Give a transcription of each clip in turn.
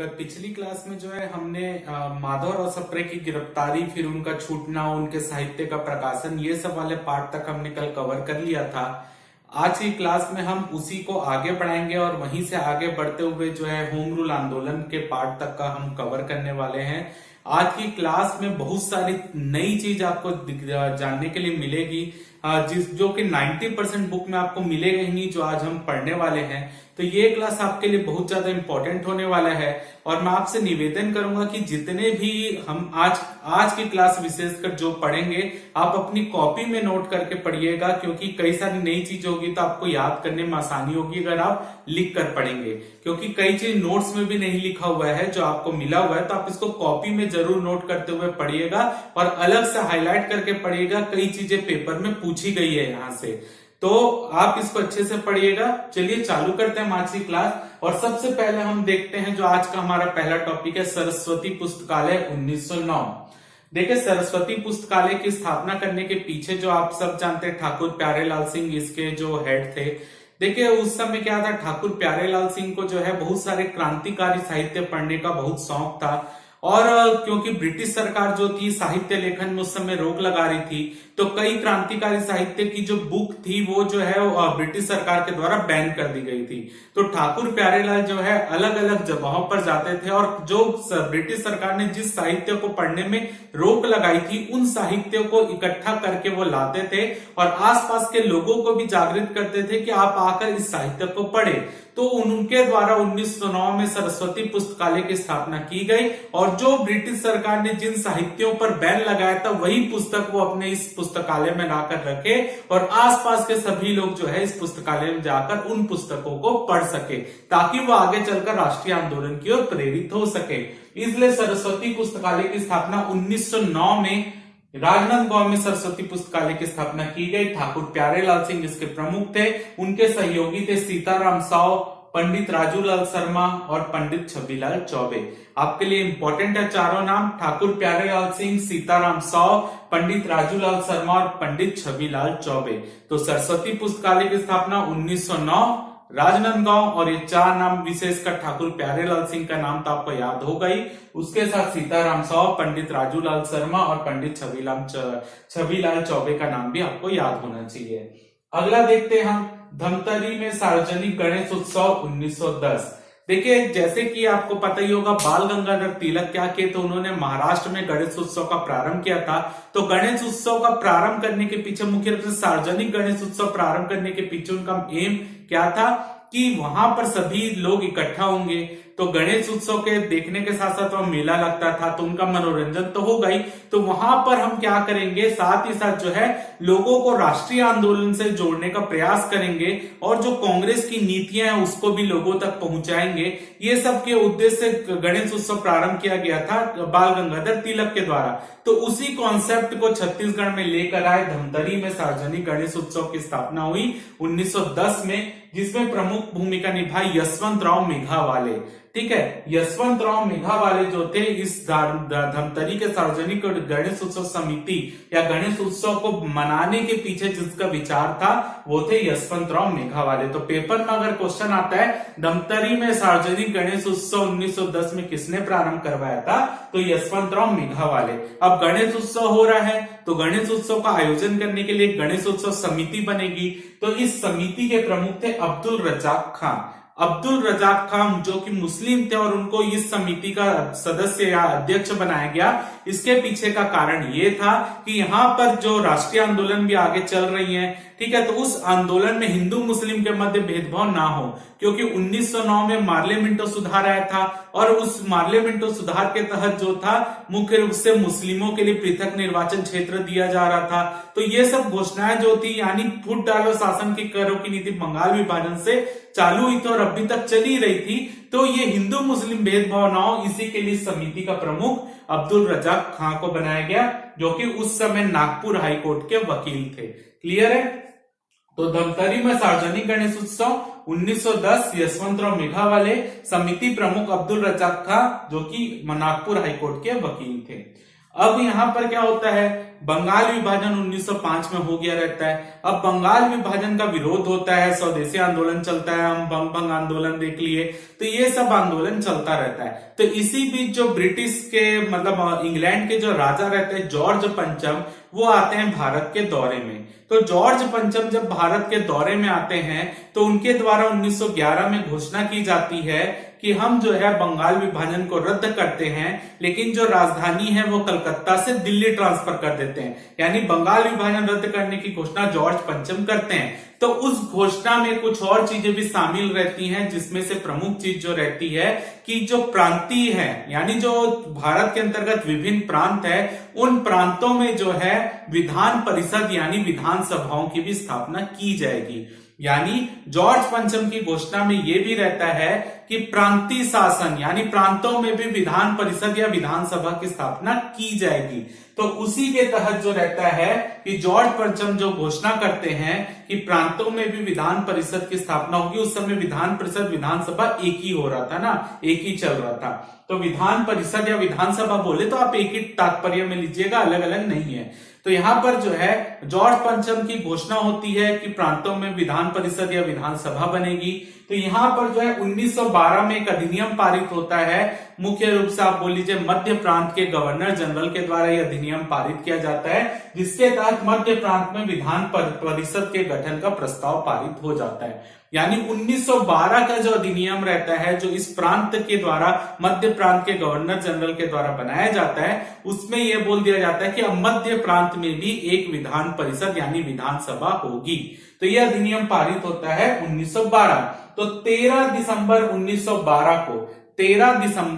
पिछली क्लास में जो है हमने माधव और सप्रे की गिरफ्तारी, फिर उनका छूटना, उनके साहित्य का प्रकाशन, ये सब वाले पार्ट तक हमने कल कवर कर लिया था। आज की क्लास में हम उसी को आगे बढ़ाएंगे और वहीं से आगे बढ़ते हुए जो है होम रूल आंदोलन के पार्ट तक का हम कवर करने वाले हैं। आज की क्लास में बहुत सारी नई चीज आपको जानने के लिए मिलेगी, जो कि 90% बुक में आपको मिलेगा ही नहीं, जो आज हम पढ़ने वाले हैं। तो ये क्लास आपके लिए बहुत ज्यादा इंपॉर्टेंट होने वाला है और मैं आपसे निवेदन करूंगा कि जितने भी हम आज की क्लास विशेषकर जो पढ़ेंगे, आप अपनी कॉपी में नोट करके पढ़िएगा, क्योंकि कई सारी नई चीज होगी तो आपको याद करने में आसानी होगी अगर आप लिख कर पढ़ेंगे, क्योंकि कई चीज नोट्स में भी नहीं लिखा हुआ है जो आपको मिला हुआ है। तो आप इसको कॉपी में जरूर नोट करते हुए पढ़िएगा और अलग से हाईलाइट करके पढ़िएगा। कई चीजें पेपर में पूछी गई है यहाँ से, तो आप इसको अच्छे से पढ़िएगा। चलिए चालू करते हैं आज की क्लास। और सबसे पहले हम देखते हैं जो आज का हमारा पहला टॉपिक है, सरस्वती पुस्तकालय 1909। देखिए, सरस्वती पुस्तकालय की स्थापना करने के पीछे जो आप सब जानते हैं, ठाकुर प्यारेलाल सिंह इसके जो हेड थे। देखिए, उस समय क्या था, ठाकुर प्यारेलाल सिंह को जो है बहुत सारे क्रांतिकारी साहित्य पढ़ने का बहुत शौक था। और क्योंकि ब्रिटिश सरकार जो थी साहित्य लेखन में उस समय रोक लगा रही थी, तो कई क्रांतिकारी साहित्य की जो बुक थी वो जो है ब्रिटिश सरकार के द्वारा बैन कर दी गई थी। तो ठाकुर प्यारेलाल जो है अलग अलग जगहों पर जाते थे और जो ब्रिटिश सरकार ने जिस साहित्य को पढ़ने में रोक लगाई थी उन साहित्यों को इकट्ठा करके वो लाते थे और आसपास के लोगों को भी जागृत करते थे कि आप आकर इस साहित्य को पढ़े। तो उनके द्वारा 1909 में सरस्वती पुस्तकालय की स्थापना की गई और जो ब्रिटिश सरकार ने जिन साहित्यों पर बैन लगाया था वही पुस्तक वो अपने इस पुस्तकालय में लाकर रखे और आसपास के सभी लोग जो है इस पुस्तकालय में जाकर उन पुस्तकों को पढ़ सके, ताकि वो आगे चलकर राष्ट्रीय आंदोलन की ओर प्रेरित हो सके। इसलिए सरस्वती पुस्तकालय की स्थापना 1909 में राजनांदगांव में सरस्वती पुस्तकालय की स्थापना की गई। ठाकुर प्यारेलाल सिंह इसके प्रमुख थे। उनके सहयोगी थे सीताराम साव, पंडित राजूलाल शर्मा और पंडित छबीलाल चौबे। आपके लिए इंपॉर्टेंट है चारों नाम, ठाकुर प्यारेलाल सिंह, सीताराम साव, पंडित राजूलाल शर्मा और पंडित छबीलाल चौबे। तो सरस्वती पुस्तकालय की स्थापना 1909, राजनांदगांव, और ये चार नाम विशेषकर ठाकुर प्यारेलाल सिंह का नाम तो आपको याद होगा ही, उसके साथ सीताराम साव, पंडित राजूलाल शर्मा और पंडित छबीलाल चौबे का नाम भी आपको याद होना चाहिए। अगला देखते हैं हम, धमतरी में सार्वजनिक गणेश उत्सव 1910। देखिए, जैसे कि आपको पता ही होगा, बाल गंगाधर तिलक क्या किए, तो उन्होंने महाराष्ट्र में गणेश उत्सव का प्रारंभ किया था। तो गणेश उत्सव का प्रारंभ करने के पीछे, मुख्य रूप से सार्वजनिक गणेश उत्सव प्रारंभ करने के पीछे उनका एम क्या था कि वहां पर सभी लोग इकट्ठा होंगे। तो गणेश उत्सव के देखने के साथ साथ वहां मेला लगता था, तो उनका मनोरंजन तो होगा ही, तो वहां पर हम क्या करेंगे, साथ ही साथ जो है लोगों को राष्ट्रीय आंदोलन से जोड़ने का प्रयास करेंगे और जो कांग्रेस की नीतियां हैं उसको भी लोगों तक पहुंचाएंगे। ये सब के उद्देश्य से गणेश उत्सव प्रारंभ किया गया था बाल गंगाधर तिलक के द्वारा। तो उसी कॉन्सेप्ट को छत्तीसगढ़ में लेकर आए, धमतरी में सार्वजनिक गणेश उत्सव की स्थापना हुई 1910 में, जिसमें प्रमुख भूमिका निभाई यशवंतराव मेघावाले। ठीक है, यशवंतराव मेघावाले जो थे इस धमतरी के सार्वजनिक गणेश उत्सव समिति या गणेश उत्सव को मनाने के पीछे जिसका विचार था वो थे यशवंतराव मेघावाले। तो पेपर में अगर क्वेश्चन आता है धमतरी में सार्वजनिक गणेश उत्सव 1910 में किसने प्रारंभ करवाया था, तो यशवंतराव मेघावाले। अब गणेश उत्सव हो रहा है तो गणेश उत्सव का आयोजन करने के लिए गणेश उत्सव समिति बनेगी। तो इस समिति के प्रमुख थे अब्दुल रजाक खान। अब्दुल रजाक खान जो कि मुस्लिम थे और उनको इस समिति का सदस्य या अध्यक्ष बनाया गया। इसके पीछे का कारण ये था कि यहाँ पर जो राष्ट्रीय आंदोलन भी आगे चल रही है, ठीक है, तो उस आंदोलन में हिंदू मुस्लिम के मध्य भेदभाव ना हो, क्योंकि 1909 में मार्ले मिंटो सुधार आया था और उस मार्ले मिंटो सुधार के तहत जो था मुख्य रूप से मुस्लिमों के लिए पृथक निर्वाचन क्षेत्र दिया जा रहा था। तो ये सब घोषणाएं जो थी, यानी फूट डालो शासन की करों की नीति बंगाल विभाजन से चालू हुई थी और अभी तक चली रही थी। तो ये हिंदू मुस्लिम भेदभाव ना हो, इसी के लिए समिति का प्रमुख अब्दुल रजाक खान को बनाया गया, जो कि उस समय नागपुर हाईकोर्ट के वकील थे। क्लियर है? तो धमतरी में सार्वजनिक गणेश उत्सव 1910, यशवंतराव मेघावाले, समिति प्रमुख अब्दुल रजाक खान जो कि नागपुर हाईकोर्ट के वकील थे। अब यहाँ पर क्या होता है, बंगाल विभाजन 1905 में हो गया रहता है। अब बंगाल विभाजन का विरोध होता है, स्वदेशी आंदोलन चलता है, हम बंग भंग आंदोलन देख लिए, तो ये सब आंदोलन चलता रहता है। तो इसी बीच जो ब्रिटिश के मतलब इंग्लैंड के जो राजा रहते हैं जॉर्ज पंचम, वो आते हैं भारत के दौरे में। तो जॉर्ज पंचम जब भारत के दौरे में आते हैं तो उनके द्वारा 1911 में घोषणा की जाती है कि हम जो है बंगाल विभाजन को रद्द करते हैं, लेकिन जो राजधानी है वो कलकत्ता से दिल्ली ट्रांसफर कर देते हैं। यानी बंगाल विभाजन रद्द करने की घोषणा जॉर्ज पंचम करते हैं। तो उस घोषणा में कुछ और चीजें भी शामिल रहती हैं, जिसमें से प्रमुख चीज जो रहती है कि जो प्रांतीय है, यानी जो भारत के अंतर्गत विभिन्न प्रांत है, उन प्रांतों में जो है विधान परिषद यानी विधानसभाओं की भी स्थापना की जाएगी। यानी जॉर्ज पंचम की घोषणा में यह भी रहता है कि प्रांतीय शासन यानी प्रांतों में भी विधान परिषद या विधानसभा की स्थापना की जाएगी। तो उसी के तहत जो रहता है कि जॉर्ज पंचम जो घोषणा करते हैं कि प्रांतों में भी विधान परिषद की स्थापना होगी। उस समय विधान परिषद विधानसभा एक ही हो रहा था ना, एक ही चल रहा था। तो विधान परिषद या विधानसभा बोले तो आप एक ही तात्पर्य में लीजिएगा, अलग अलग नहीं है। तो यहां पर जो है जॉर्ज पंचम की घोषणा होती है कि प्रांतों में विधान परिषद या विधानसभा बनेगी। तो यहां पर जो है 1912 में एक अधिनियम पारित होता है, मुख्य रूप से आप बोल लीजिए मध्य प्रांत के गवर्नर जनरल के द्वारा यह अधिनियम पारित किया जाता है, जिसके तहत मध्य प्रांत में विधान परिषद के गठन का प्रस्ताव पारित हो जाता है। यानी 1912 का जो अधिनियम रहता है, जो इस प्रांत के द्वारा मध्य प्रांत के गवर्नर जनरल के द्वारा बनाया जाता है, उसमें यह बोल दिया जाता है कि अब मध्य प्रांत में भी एक विधान परिषद यानी विधानसभा होगी। तो यह अधिनियम पारित होता है 1912। तो 13 दिसंबर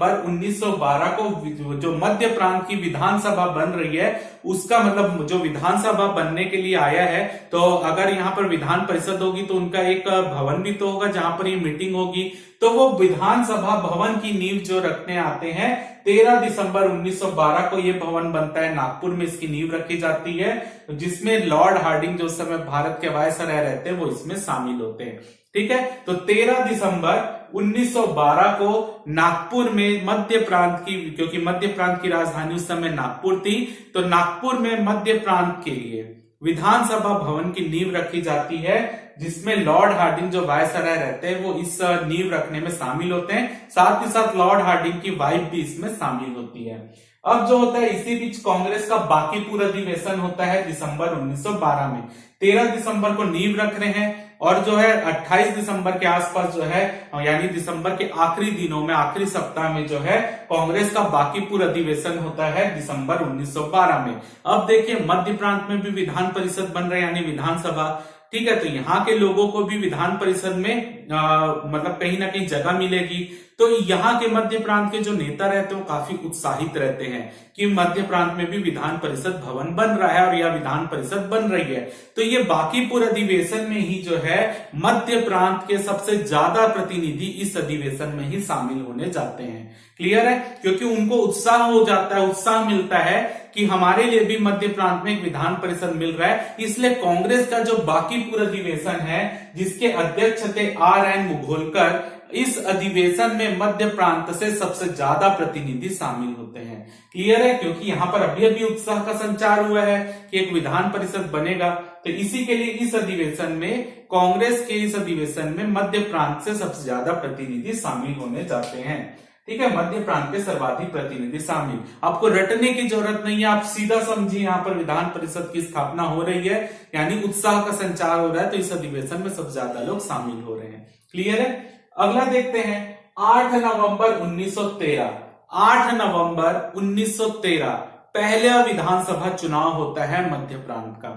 1912 को जो मध्य प्रांत की विधानसभा बन रही है, उसका मतलब जो विधानसभा बनने के लिए आया है, तो अगर यहाँ पर विधान परिषद होगी तो उनका एक भवन भी तो होगा जहां पर ये मीटिंग होगी। तो वो विधानसभा भवन की नींव जो रखने आते हैं 13 दिसंबर 1912 को ये भवन बनता है, नागपुर में इसकी नींव रखी जाती है, जिसमें लॉर्ड हार्डिंग जो उस समय भारत के वायसराय रहते हैं वो इसमें शामिल होते हैं। ठीक है, तो 13 दिसंबर 1912 को नागपुर में मध्य प्रांत की, क्योंकि मध्य प्रांत की राजधानी उस समय नागपुर थी, तो नागपुर में मध्य प्रांत के लिए विधानसभा भवन की नींव रखी जाती है, जिसमें लॉर्ड हार्डिंग जो वायसराय रहते हैं वो इस नींव रखने में शामिल होते हैं। साथ ही साथ लॉर्ड हार्डिंग की वाइफ भी इसमें शामिल होती है। अब जो होता है इसी बीच कांग्रेस का बांकीपुर अधिवेशन होता है दिसंबर 1912 में। 13 दिसंबर को नींव रख रहे हैं और जो है 28 दिसंबर के आसपास जो है, यानी दिसंबर के आखिरी दिनों में, आखिरी सप्ताह में जो है कांग्रेस का बांकीपुर अधिवेशन होता है दिसंबर 1912 में। अब देखिए मध्य प्रांत में भी विधान परिषद बन रहा है यानी विधानसभा। ठीक है, तो यहाँ के लोगों को भी विधान परिषद में मतलब कहीं ना कहीं जगह मिलेगी। तो यहाँ के मध्य प्रांत के जो नेता रहते हैं वो काफी उत्साहित रहते हैं कि मध्य प्रांत में भी विधान परिषद भवन बन रहा है और यह विधान परिषद बन रही है। तो ये बांकीपुर अधिवेशन में ही जो है मध्य प्रांत के सबसे ज्यादा प्रतिनिधि इस अधिवेशन में ही शामिल होने जाते हैं। क्लियर है, क्योंकि उनको उत्साह हो जाता है, उत्साह मिलता है कि हमारे लिए भी मध्य प्रांत में एक विधान परिषद मिल रहा है। इसलिए कांग्रेस का जो बांकीपुर अधिवेशन है, जिसके अध्यक्ष थे RN मुघोलकर, इस अधिवेशन में मध्य प्रांत से सबसे ज्यादा प्रतिनिधि शामिल होते हैं। क्लियर है, क्योंकि यहाँ पर अभी अभी उत्साह का संचार हुआ है कि एक विधान परिषद बनेगा। तो इसी के लिए इस अधिवेशन में, कांग्रेस के इस अधिवेशन में मध्य प्रांत से सबसे ज्यादा प्रतिनिधि शामिल होने जाते हैं। ठीक है, मध्य प्रांत के सर्वाधिक प्रतिनिधि शामिल। आपको रटने की जरूरत नहीं है, आप सीधा समझिए यहाँ पर विधान परिषद की स्थापना हो रही है, यानी उत्साह का संचार हो रहा है, तो इस अधिवेशन में सबसे ज्यादा लोग शामिल हो रहे हैं। क्लियर है, अगला देखते हैं 8 नवंबर 1913। 8 नवंबर 1913 पहला विधानसभा चुनाव होता है मध्य प्रांत का।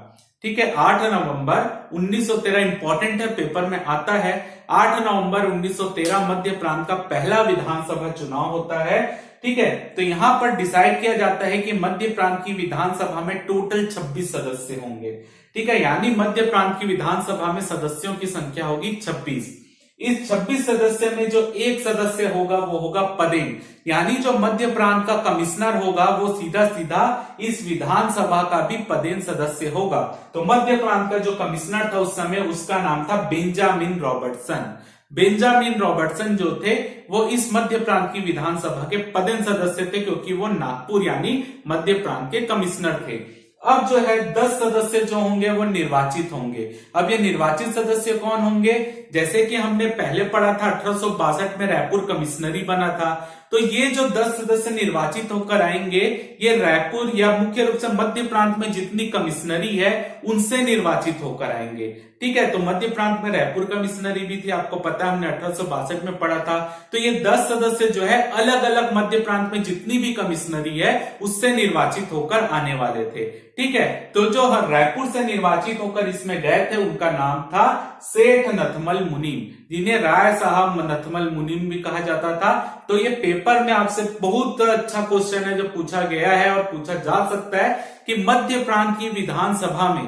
ठीक है, 8 नवंबर 1913 इंपॉर्टेंट है, पेपर में आता है। 8 नवंबर 1913 मध्य प्रांत का पहला विधानसभा चुनाव होता है। ठीक है, तो यहां पर डिसाइड किया जाता है कि मध्य प्रांत की विधानसभा में टोटल 26 सदस्य होंगे। ठीक है, यानी मध्य प्रांत की विधानसभा में सदस्यों की संख्या होगी 26। इस 26 सदस्य में जो एक सदस्य होगा वो होगा पदेन, यानी जो मध्य प्रांत का कमिश्नर होगा वो सीधा सीधा इस विधानसभा का भी पदेन सदस्य होगा। तो मध्य प्रांत का जो कमिश्नर था उस समय उसका नाम था बेंजामिन रॉबर्टसन। बेंजामिन रॉबर्टसन जो थे वो इस मध्य प्रांत की विधानसभा के पदेन सदस्य थे, क्योंकि वो नागपुर यानी मध्य प्रांत के कमिश्नर थे। अब जो है 10 सदस्य जो होंगे वो निर्वाचित होंगे। अब ये निर्वाचित सदस्य कौन होंगे? जैसे कि हमने पहले पढ़ा था 1862 में रायपुर कमिश्नरी बना था, तो ये जो 10 सदस्य निर्वाचित होकर आएंगे ये रायपुर या मुख्य रूप से मध्य प्रांत में जितनी कमिश्नरी है उनसे निर्वाचित होकर आएंगे। ठीक है, तो मध्य प्रांत में रायपुर कमिश्नरी भी थी, आपको पता है हमने 1862 में पढ़ा था। तो ये 10 सदस्य जो है अलग अलग मध्य प्रांत में जितनी भी कमिश्नरी है उससे निर्वाचित होकर आने वाले थे। ठीक है, तो जो रायपुर से निर्वाचित होकर इसमें गए थे उनका नाम था सेठ नथमल मुनीम, जिन्हें राय साहब नथमल मुनीम भी कहा जाता था। तो ये पेपर में आपसे बहुत अच्छा क्वेश्चन है जो पूछा गया है और पूछा जा सकता है कि मध्य प्रांत की विधानसभा में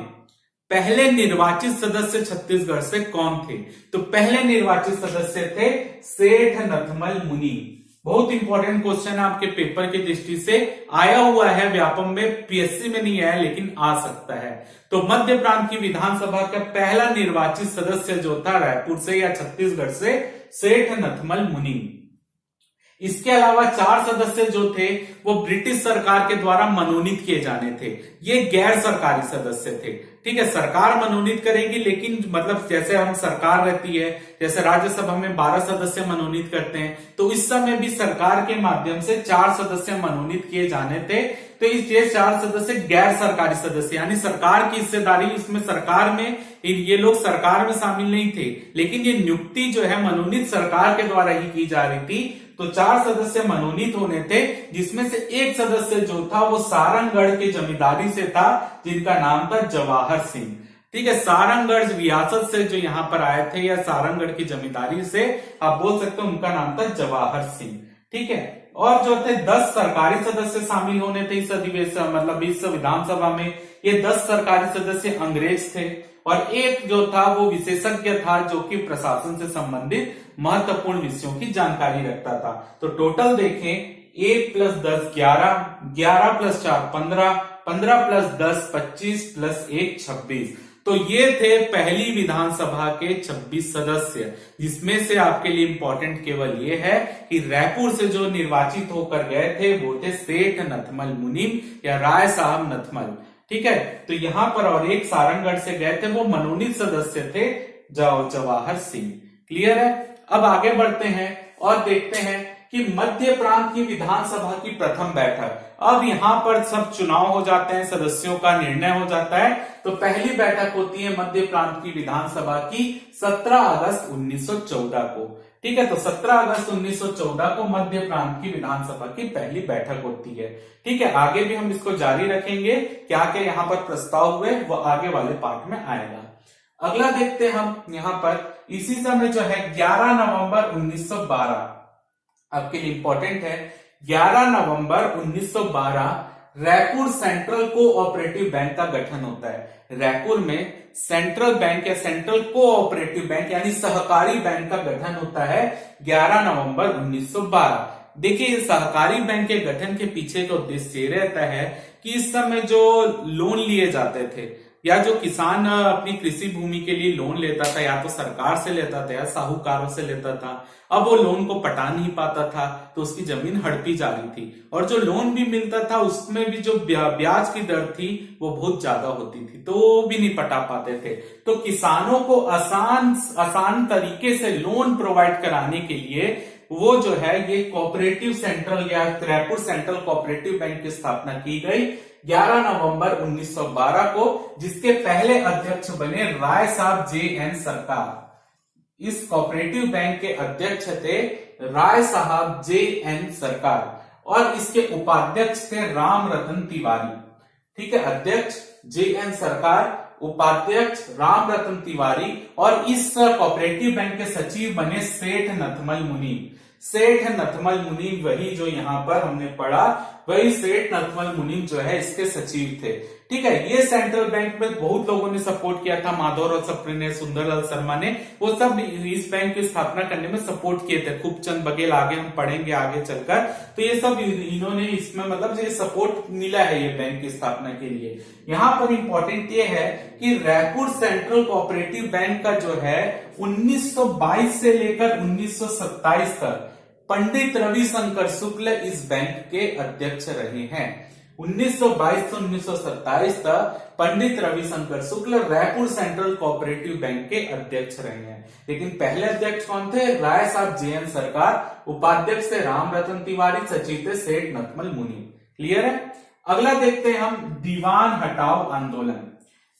पहले निर्वाचित सदस्य छत्तीसगढ़ से कौन थे? तो पहले निर्वाचित सदस्य थे सेठ नथमल मुनीम। बहुत इंपॉर्टेंट क्वेश्चन है, आपके पेपर की दृष्टि से आया हुआ है, व्यापम में, पीएससी में नहीं आया लेकिन आ सकता है। तो मध्य प्रांत की विधानसभा का पहला निर्वाचित सदस्य जो था रायपुर से या छत्तीसगढ़ से सेठ नथमल मुनीम। इसके अलावा 4 सदस्य जो थे वो ब्रिटिश सरकार के द्वारा मनोनीत किए जाने थे। ये गैर सरकारी सदस्य थे। ठीक है, सरकार मनोनीत करेगी, लेकिन मतलब जैसे हम सरकार रहती है, जैसे राज्यसभा में 12 सदस्य मनोनीत करते हैं, तो इस समय भी सरकार के माध्यम से 4 सदस्य मनोनीत किए जाने थे। तो ये 4 सदस्य गैर सरकारी सदस्य, यानी सरकार की हिस्सेदारी, इसमें सरकार में ये लोग सरकार में शामिल नहीं थे, लेकिन ये नियुक्ति जो है मनोनीत सरकार के द्वारा ही की जा रही थी। तो 4 सदस्य मनोनीत होने थे, जिसमें से एक सदस्य जो था वो सारंगगढ़ के जमींदारी से था, जिनका नाम था जवाहर सिंह। ठीक है, सारंगगढ़ रियासत से जो यहाँ पर आए थे या सारंगगढ़ की जमींदारी से, आप बोल सकते हो उनका नाम था जवाहर सिंह। ठीक है, और जो थे 10 सरकारी सदस्य शामिल होने थे इस अधिवेशन, मतलब इस विधानसभा में। ये 10 सरकारी सदस्य अंग्रेज थे और एक जो था वो विशेषज्ञ था जो कि प्रशासन से संबंधित महत्वपूर्ण विषयों की जानकारी रखता था। तो टोटल देखें 1 + 10 11, 11 + 4 15, 15 + 10 25 + 1 26। तो ये थे पहली विधानसभा के 26 सदस्य, जिसमें से आपके लिए इंपॉर्टेंट केवल ये है कि रायपुर से जो निर्वाचित होकर गए थे वो थे सेठ नथमल मुनीम या राय साहब नथमल। ठीक है, तो यहां पर और एक सारंगगढ़ से गए थे, वो मनोनीत सदस्य थे जवाहर सिंह। क्लियर है? अब आगे बढ़ते हैं और देखते हैं कि मध्य प्रांत की विधानसभा की प्रथम बैठक। अब यहां पर सब चुनाव हो जाते हैं, सदस्यों का निर्णय हो जाता है। तो पहली बैठक होती है मध्य प्रांत की विधानसभा की 17 अगस्त 1914 को। ठीक है, तो 17 अगस्त 1914 को मध्य प्रांत की विधानसभा की पहली बैठक होती है। ठीक है, आगे भी हम इसको जारी रखेंगे, क्या क्या यहाँ पर प्रस्ताव हुए वो आगे वाले पार्ट में आएगा। अगला देखते हैं हम यहाँ पर, इसी समय जो है 11 नवंबर 1912 आपके लिए इंपॉर्टेंट है। 11 नवंबर 1912 रायपुर सेंट्रल कोऑपरेटिव बैंक का गठन होता है। रायपुर में सेंट्रल बैंक या सेंट्रल कोऑपरेटिव बैंक यानी सहकारी बैंक का गठन होता है 11 नवंबर 1912। देखिए, सहकारी बैंक के गठन के पीछे का उद्देश्य ये रहता है कि इस समय जो लोन लिए जाते थे या जो किसान अपनी कृषि भूमि के लिए लोन लेता था, या तो सरकार से लेता था या साहूकारों से लेता था, अब वो लोन को पटा नहीं पाता था तो उसकी जमीन हड़पी जा रही थी, और जो लोन भी मिलता था उसमें भी जो ब्याज की दर थी वो बहुत ज्यादा होती थी, तो वो भी नहीं पटा पाते थे। तो किसानों को आसान तरीके से लोन प्रोवाइड कराने के लिए वो जो है ये कोऑपरेटिव सेंट्रल या रायपुर सेंट्रल कोऑपरेटिव बैंक की स्थापना की गई 11 नवंबर 1912 को, जिसके पहले अध्यक्ष बने राय साहब JN सरकार। इस कोऑपरेटिव बैंक के अध्यक्ष थे राय साहब JN सरकार और इसके उपाध्यक्ष थे राम रतन तिवारी। ठीक है, अध्यक्ष JN सरकार, उपाध्यक्ष राम रतन तिवारी, और इस कोऑपरेटिव बैंक के सचिव बने सेठ नथमल मुनीम। सेठ नथमल मुनीम वही जो यहां पर हमने पढ़ा वही सेठ नथमल मुनीम जो है इसके सचिव थे। ठीक है, ये सेंट्रल बैंक में बहुत लोगों ने सपोर्ट किया था, माधवराव सप्रे ने, सुंदरलाल शर्मा ने, वो सब इस बैंक की स्थापना करने में सपोर्ट किए थे। खूबचंद बघेल, आगे हम पढ़ेंगे आगे चलकर, तो ये सब इन्होंने इसमें मतलब ये सपोर्ट मिला है ये बैंक की स्थापना के लिए। यहाँ पर इंपॉर्टेंट ये है कि रायपुर सेंट्रल कोऑपरेटिव बैंक का जो है 1922 से लेकर 1927 तक पंडित रविशंकर शुक्ल इस बैंक के अध्यक्ष रहे हैं। 1922 से 1927 तक Pandit Ravishankar Shukla Raipur central cooperative bank के अध्यक्ष रहे हैं। लेकिन पहले अध्यक्ष कौन थे? राय साहब JN सरकार, उपाध्यक्ष थे राम रतन तिवारी, सचिव थे सेठ नथमल मुनीम। क्लियर है? अगला देखते हैं हम दीवान हटाओ आंदोलन।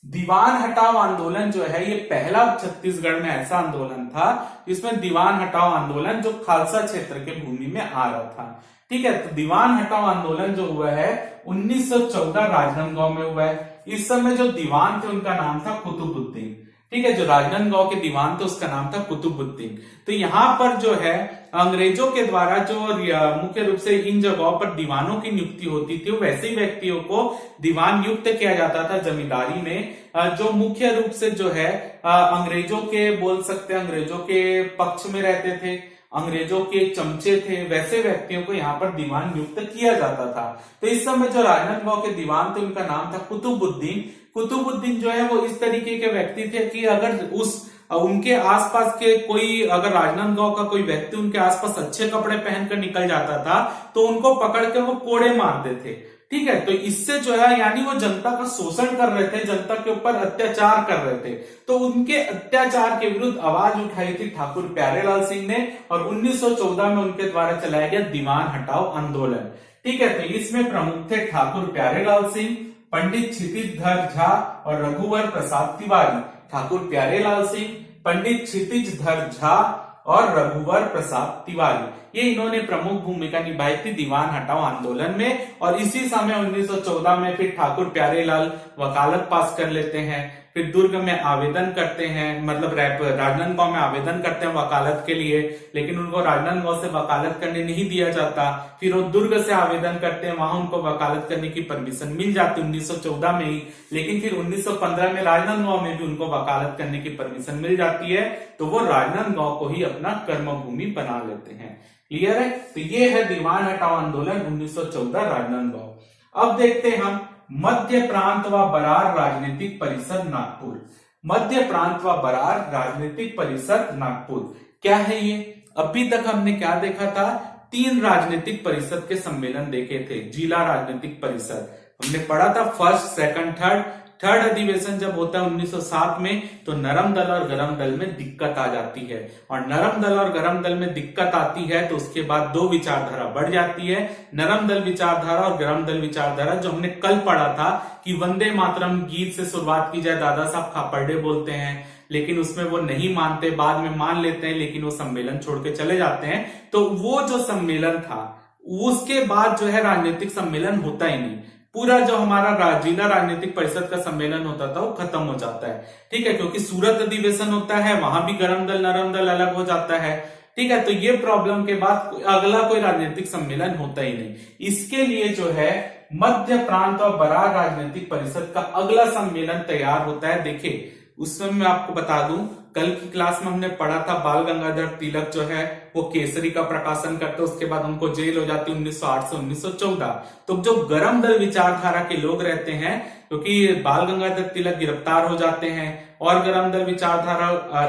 दीवान हटाओ आंदोलन जो है ये पहला छत्तीसगढ़ में ऐसा आंदोलन था जिसमें दीवान हटाओ आंदोलन जो खालसा क्षेत्र के भूमि में आ रहा था। ठीक है, तो दीवान हटाओ आंदोलन जो हुआ है 1914 राजनांदगांव में हुआ है। इस समय जो दीवान थे उनका नाम था कुतुबुद्दीन। ठीक है, जो राजनांदगांव के दीवान थे उसका नाम था कुतुबुद्दीन। तो यहाँ पर जो है अंग्रेजों के द्वारा जो मुख्य रूप से इन जगहों पर दीवानों की नियुक्ति होती थी, वैसे ही व्यक्तियों को दीवान नियुक्त किया जाता था जमींदारी में, जो मुख्य रूप से जो है अंग्रेजों के, बोल सकते हैं अंग्रेजों के पक्ष में रहते थे, अंग्रेजों के चमचे थे, वैसे व्यक्तियों को यहाँ पर दीवान नियुक्त किया जाता था। तो इस समय जो राजनांदगांव के दीवान थे उनका नाम था कुतुबुद्दीन। कुतुबुद्दीन जो है वो इस तरीके के व्यक्ति थे कि अगर उनके आसपास के कोई, अगर राजनांदगांव का कोई व्यक्ति उनके आसपास अच्छे कपड़े पहनकर निकल जाता था तो उनको पकड़ के वो कोड़े मारते थे। ठीक है, तो इससे जो है यानी वो जनता का शोषण कर रहे थे, जनता के ऊपर अत्याचार कर रहे थे। तो उनके अत्याचार के विरुद्ध आवाज उठाई थी ठाकुर प्यारेलाल सिंह ने, और 1914 में उनके द्वारा चलाया गया दीवान हटाओ आंदोलन। ठीक है, तो इसमें प्रमुख थे ठाकुर प्यारेलाल सिंह, पंडित क्षितिजधर झा और रघुवर प्रसाद तिवारी। ठाकुर प्यारेलाल सिंह, पंडित क्षितिजधर झा और रघुवर प्रसाद तिवारी, ये इन्होंने प्रमुख भूमिका निभाई थी दीवान हटाओ आंदोलन में। और इसी समय 1914 में फिर ठाकुर प्यारेलाल वकालत पास कर लेते हैं, फिर दुर्ग में आवेदन करते हैं, मतलब राजनांदगांव में आवेदन करते हैं वकालत के लिए, लेकिन उनको राजनांदगांव से वकालत करने नहीं दिया जाता। फिर वो दुर्ग से आवेदन करते हैं, वहां उनको वकालत करने की परमिशन मिल जाती 1914 में ही। लेकिन फिर 1915 में राजनांदगांव में भी उनको वकालत करने की परमिशन मिल जाती है, तो वो राजनांदगांव को ही अपना कर्मभूमि बना लेते हैं। क्लियर है? तो ये है दीवान हटाओ आंदोलन 1914 राजनांदगांव। अब देखते हैं हम मध्य प्रांत व बरार राजनीतिक परिषद नागपुर। मध्य प्रांत व बरार राजनीतिक परिषद नागपुर क्या है ये? अभी तक हमने क्या देखा था? 3 राजनीतिक परिषद के सम्मेलन देखे थे। जिला राजनीतिक परिषद हमने पढ़ा था, फर्स्ट, सेकंड, थर्ड अधिवेशन जब होता है 1907 में, तो नरम दल और गरम दल में दिक्कत आ जाती है, और नरम दल और गरम दल में दिक्कत आती है तो उसके बाद 2 विचारधारा बढ़ जाती है, नरम दल विचारधारा और गरम दल विचारधारा। जो हमने कल पढ़ा था कि वंदे मातरम गीत से शुरुआत की जाए, दादा साहब खापर्डे बोलते हैं, लेकिन उसमें वो नहीं मानते, बाद में मान लेते हैं, लेकिन वो सम्मेलन छोड़ के चले जाते हैं। तो वो जो सम्मेलन था उसके बाद जो है राजनीतिक सम्मेलन होता ही नहीं, पूरा जो हमारा जिला राजनीतिक परिषद का सम्मेलन होता था वो खत्म हो जाता है। ठीक है, क्योंकि सूरत अधिवेशन होता है, वहां भी गरम दल नरम दल अलग हो जाता है। ठीक है, तो ये प्रॉब्लम के बाद अगला कोई राजनीतिक सम्मेलन होता ही नहीं। इसके लिए जो है मध्य प्रांत और बरार राजनीतिक परिषद का अगला सम्मेलन तैयार होता है। देखिए, उसमें मैं आपको बता दूं, कल की क्लास में हमने पढ़ा था बाल गंगाधर तिलक जो है वो केसरी का प्रकाशन करते, उसके बाद उनको जेल हो जाती 1908 से 1914। तो जो गरम दल विचारधारा के लोग रहते हैं, क्योंकि बाल गंगाधर तिलक गिरफ्तार हो जाते हैं, और गरम दल विचारधारा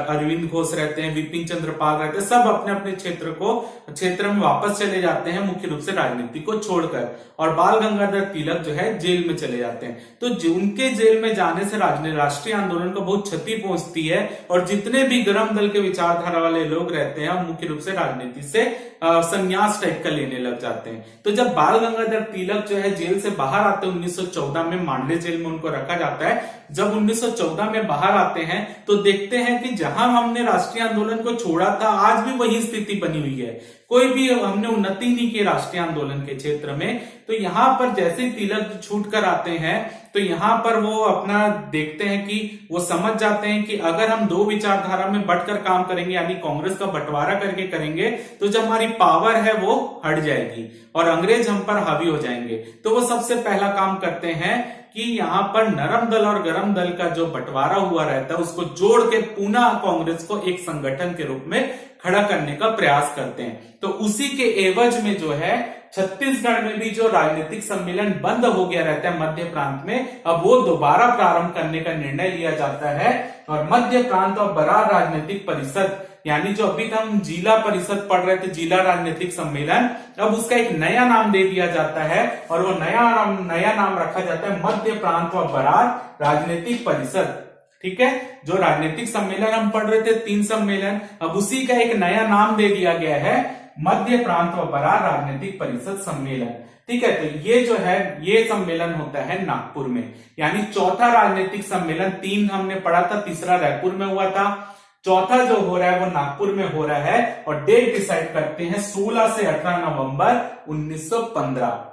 अरविंद घोष रहते हैं, विपिन चंद्र पाल रहते हैं, सब अपने अपने क्षेत्र में वापस चले जाते हैं, मुख्य रूप से राजनीति को छोड़कर, और बाल गंगाधर तिलक जो है जेल में चले जाते हैं। तो उनके जेल में जाने से राष्ट्रीय आंदोलन को बहुत क्षति पहुंचती है, और जितने भी गरम दल के विचारधारा वाले लोग रहते हैं मुख्य रूप से राजनीति से संन्यास टाइप का लेने लग जाते हैं। तो जब बाल गंगाधर तिलक जो है जेल से बाहर आते हैं 1914 में, मांडले जेल में उनको रखा जाता है। जब 1914 में बाहर आते हैं तो देखते हैं कि जहां हमने राष्ट्रीय आंदोलन को छोड़ा था आज भी वही स्थिति बनी हुई है, कोई भी हमने उन्नति नहीं की राष्ट्रीय आंदोलन के क्षेत्र में। तो यहाँ पर जैसे तिलक छूट कर आते हैं तो यहाँ पर वो अपना देखते हैं कि वो समझ जाते हैं कि अगर हम दो विचारधारा में बंटकर काम करेंगे यानी कांग्रेस का बंटवारा करके करेंगे तो जो हमारी पावर है वो हट जाएगी और अंग्रेज हम पर हावी हो जाएंगे। तो वो सबसे पहला काम करते हैं कि यहाँ पर नरम दल और गरम दल का जो बंटवारा हुआ रहता है उसको जोड़ के पुनः कांग्रेस को एक संगठन के रूप में खड़ा करने का प्रयास करते हैं। तो उसी के एवज में जो है छत्तीसगढ़ में भी जो राजनीतिक सम्मेलन बंद हो गया रहता है मध्य प्रांत में, अब वो दोबारा प्रारंभ करने का निर्णय लिया जाता है और मध्य प्रांत और बरार राजनीतिक परिषद यानी जो अभी हम जिला परिषद पढ़ रहे थे, जिला राजनीतिक सम्मेलन, अब उसका एक नया नाम दे दिया जाता है और वो नया नाम रखा जाता है मध्य प्रांत व बरार राजनीतिक परिषद। ठीक है, जो राजनीतिक सम्मेलन हम पढ़ रहे थे 3 सम्मेलन, अब उसी का एक नया नाम दे दिया गया है मध्य प्रांत व बरार राजनीतिक परिषद सम्मेलन। ठीक है, तो ये जो है ये सम्मेलन होता है नागपुर में, यानी चौथा राजनीतिक सम्मेलन 3 हमने पढ़ा था, तीसरा रायपुर में हुआ था, चौथा जो हो रहा है वो नागपुर में हो रहा है और डेट डिसाइड करते हैं 16 से 18 नवंबर 1915।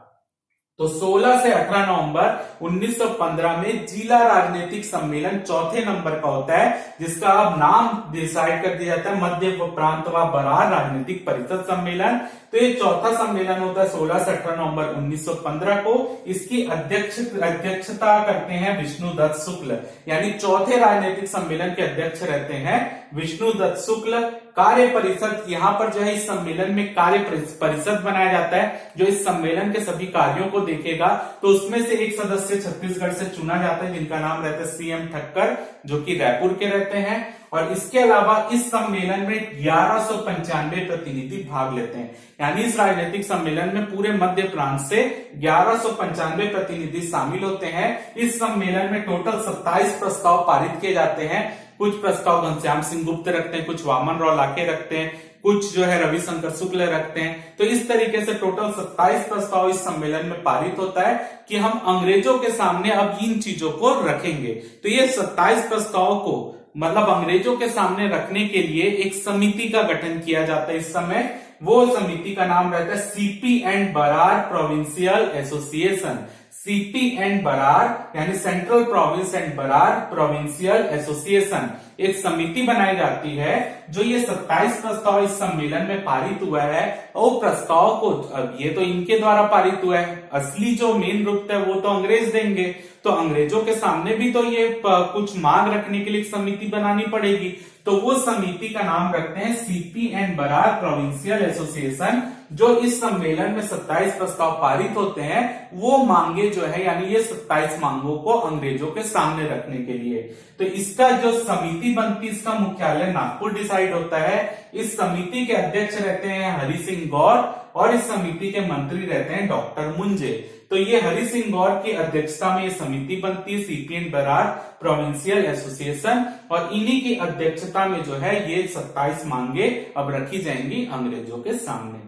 तो 16 से 18 नवंबर 1915 में जिला राजनीतिक सम्मेलन चौथे नंबर का होता है, जिसका अब नाम डिसाइड कर दिया जाता है मध्य प्रांत व बरार राजनीतिक परिषद सम्मेलन। तो ये चौथा सम्मेलन होता है 16 से 18 नवंबर 1915 को। इसकी अध्यक्षता करते हैं विष्णुदत्त शुक्ल, यानी चौथे राजनीतिक सम्मेलन के अध्यक्ष रहते हैं विष्णुदत्त शुक्ल। कार्य परिषद, यहाँ पर जो है इस सम्मेलन में कार्य परिषद बनाया जाता है जो इस सम्मेलन के सभी कार्यों को देखेगा। तो उसमें से एक सदस्य छत्तीसगढ़ से चुना जाता है जिनका नाम रहता है सीएम ठक्कर, जो कि रायपुर के रहते हैं। और इसके अलावा इस सम्मेलन में 1195 प्रतिनिधि भाग लेते हैं, यानी इस राजनीतिक सम्मेलन में पूरे मध्य प्रांत से 1195 प्रतिनिधि शामिल होते हैं। इस सम्मेलन में टोटल 27 प्रस्ताव पारित किए जाते हैं। कुछ प्रस्ताव घनश्याम सिंह गुप्त रखते हैं, कुछ वामन राव लाखे रखते हैं, कुछ जो है रविशंकर शुक्ल रखते हैं। तो इस तरीके से टोटल 27 प्रस्ताव इस सम्मेलन में पारित होता है कि हम अंग्रेजों के सामने अब इन चीजों को रखेंगे। तो ये 27 प्रस्ताव को मतलब अंग्रेजों के सामने रखने के लिए एक समिति का गठन किया जाता है। इस समय वो समिति का नाम रहता है CP and Berar provincial association. CP and Berar यानी central province and Berar provincial association, एक समिति बनाई जाती है जो ये 27 प्रस्ताव इस सम्मेलन में पारित हुआ है। और प्रस्ताव को अब ये तो इनके द्वारा पारित हुआ है, असली जो मेन रूप है वो तो अंग्रेज देंगे। तो अंग्रेजों के सामने भी तो ये कुछ मांग रखने के लिए एक समिति बनानी पड़ेगी। तो वो समिति का नाम रखते हैं CP and Berar provincial association. जो इस सम्मेलन में 27 प्रस्ताव पारित होते हैं वो मांगे जो है यानी ये 27 मांगों को अंग्रेजों के सामने रखने के लिए। तो इसका जो समिति बनती है इसका मुख्यालय नागपुर डिसाइड होता है। इस समिति के अध्यक्ष रहते हैं हरि सिंह गौर और इस समिति के मंत्री रहते हैं डॉक्टर मुंजे। तो ये हरि सिंह गौर की अध्यक्षता में ये समिति बनती है CP and Berar provincial association, और इन्हीं की अध्यक्षता में जो है ये 27 मांगे अब रखी जाएंगी अंग्रेजों के सामने।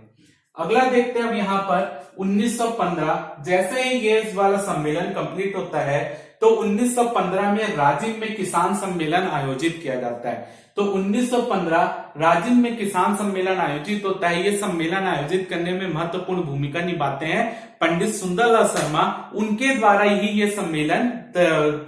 अगला देखते हैं अब यहाँ पर 1915, जैसे ही ये वाला सम्मेलन कंप्लीट होता है तो 1915 में राजिम में किसान सम्मेलन आयोजित किया जाता है। तो 1915 राजिम में किसान सम्मेलन आयोजित होता है। ये सम्मेलन आयोजित करने में महत्वपूर्ण भूमिका निभाते हैं पंडित सुंदरलाल शर्मा। उनके द्वारा ही ये सम्मेलन